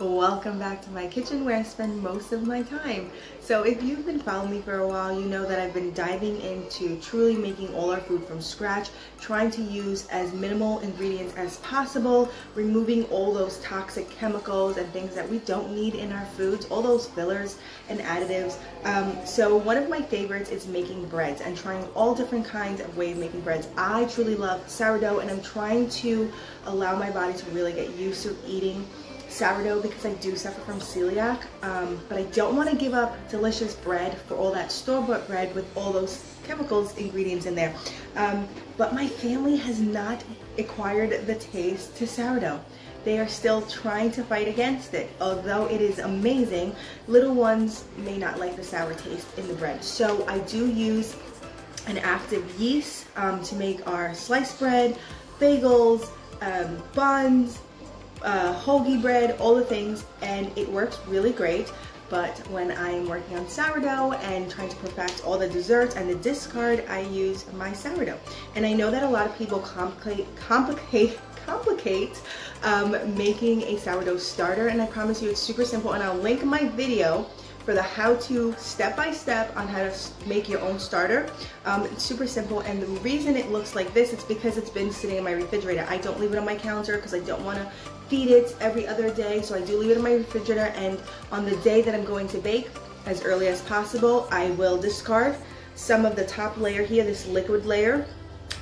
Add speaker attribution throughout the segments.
Speaker 1: Welcome back to my kitchen where I spend most of my time. So if you've been following me for a while, you know that I've been diving into truly making all our food from scratch, trying to use as minimal ingredients as possible, removing all those toxic chemicals and things that we don't need in our foods, all those fillers and additives. So one of my favorites is making breads and trying all different kinds of ways of making breads. I truly love sourdough, and I'm trying to allow my body to really get used to eating sourdough because I do suffer from celiac, but I don't want to give up delicious bread for all that store-bought bread with all those chemicals ingredients in there. But my family has not acquired the taste to sourdough. They are still trying to fight against it. Although it is amazing, little ones may not like the sour taste in the bread. So I do use an active yeast to make our sliced bread, bagels, buns, hoagie bread, all the things, and it works really great. But when I'm working on sourdough and trying to perfect all the desserts and the discard, I use my sourdough. And I know that a lot of people complicate making a sourdough starter, and I promise you it's super simple, and I'll link my video for the how-to step-by-step on how to make your own starter. It's super simple, and the reason it looks like this is because it's been sitting in my refrigerator. I don't leave it on my counter because I don't want to feed it every other day, so I do leave it in my refrigerator, and on the day that I'm going to bake, as early as possible, I will discard some of the top layer here, this liquid layer,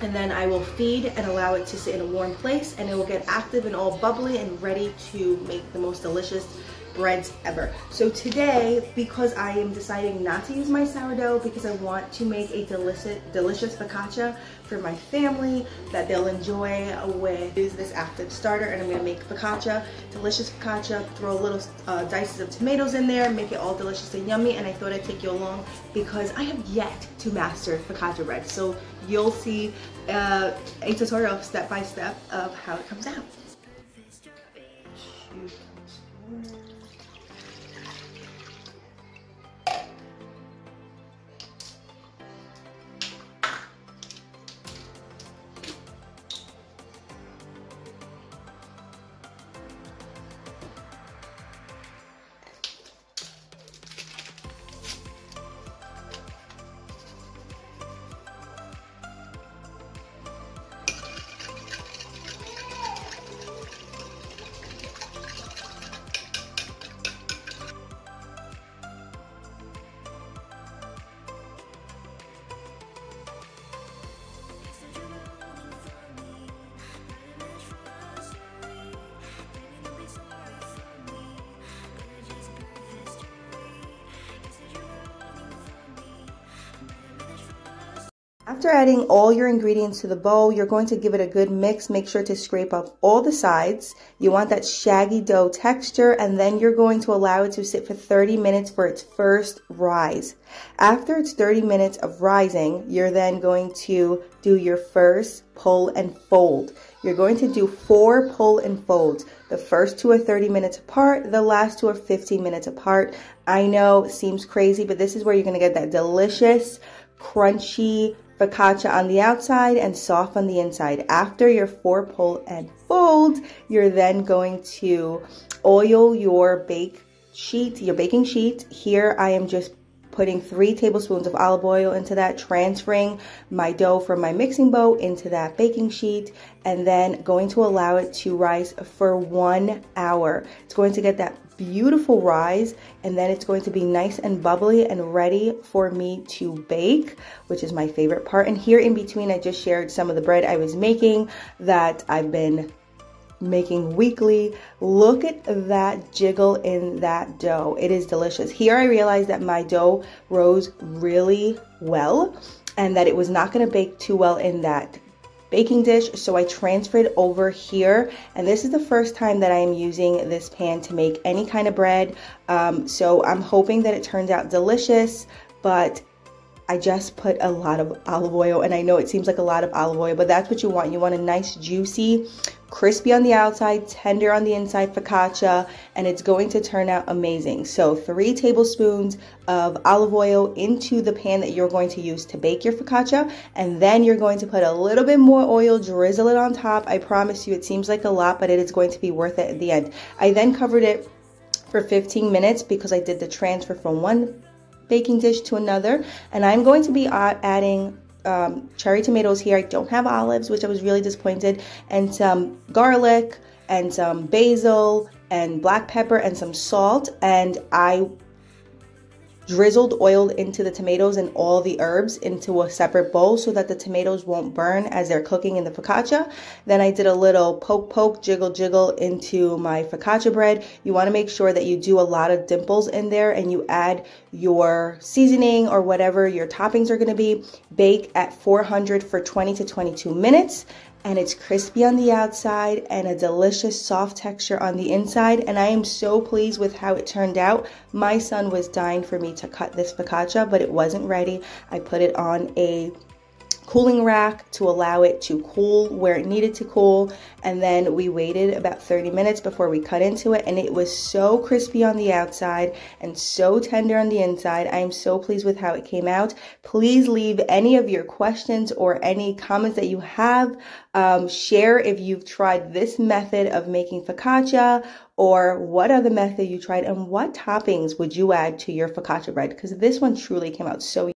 Speaker 1: and then I will feed and allow it to sit in a warm place, and it will get active and all bubbly and ready to make the most delicious breads ever. So today, because I am deciding not to use my sourdough because I want to make a delicious focaccia for my family that they'll enjoy with this active starter, and I'm gonna make focaccia, delicious focaccia, throw little dices of tomatoes in there, make it all delicious and yummy. And I thought I'd take you along because I have yet to master focaccia bread. So you'll see a tutorial step by step of how it comes out. After adding all your ingredients to the bowl, you're going to give it a good mix. Make sure to scrape off all the sides. You want that shaggy dough texture, and then you're going to allow it to sit for 30 minutes for its first rise. After it's 30 minutes of rising, you're then going to do your first pull and fold. You're going to do 4 pull and folds. The first 2 are 30 minutes apart, the last 2 are 15 minutes apart. I know it seems crazy, but this is where you're going to get that delicious, crunchy focaccia on the outside and soft on the inside. After your 4 pull and fold, you're then going to oil your baking sheet. Here I am just putting 3 tablespoons of olive oil into that, transferring my dough from my mixing bowl into that baking sheet, and then going to allow it to rise for 1 hour. It's going to get that beautiful rise, and then it's going to be nice and bubbly and ready for me to bake, which is my favorite part. And here in between, I just shared some of the bread I was making that I've been making weekly. Look at that jiggle in that dough. It is delicious. Here I realized that my dough rose really well and that it was not going to bake too well in that baking dish, so I transferred over here, and this is the first time that I am using this pan to make any kind of bread, so I'm hoping that it turns out delicious. But I just put a lot of olive oil, and I know it seems like a lot of olive oil, but that's what you want. You want a nice, juicy, crispy on the outside, tender on the inside focaccia, and it's going to turn out amazing. So 3 tablespoons of olive oil into the pan that you're going to use to bake your focaccia, and then you're going to put a little bit more oil, drizzle it on top. I promise you it seems like a lot, but it is going to be worth it at the end. I then covered it for 15 minutes because I did the transfer from one baking dish to another. And I'm going to be adding cherry tomatoes here. I don't have olives, which I was really disappointed, and some garlic and some basil and black pepper and some salt. And I drizzled oil into the tomatoes and all the herbs into a separate bowl so that the tomatoes won't burn as they're cooking in the focaccia. Then I did a little poke, jiggle into my focaccia bread. You want to make sure that you do a lot of dimples in there and you add your seasoning or whatever your toppings are going to be. Bake at 400 for 20 to 22 minutes. And it's crispy on the outside and a delicious soft texture on the inside. And I am so pleased with how it turned out. My son was dying for me to cut this focaccia, but it wasn't ready. I put it on a cooling rack to allow it to cool where it needed to cool, and then we waited about 30 minutes before we cut into it, and it was so crispy on the outside and so tender on the inside. I am so pleased with how it came out. Please leave any of your questions or any comments that you have. Share if you've tried this method of making focaccia, or what other method you tried, and what toppings would you add to your focaccia bread, because this one truly came out so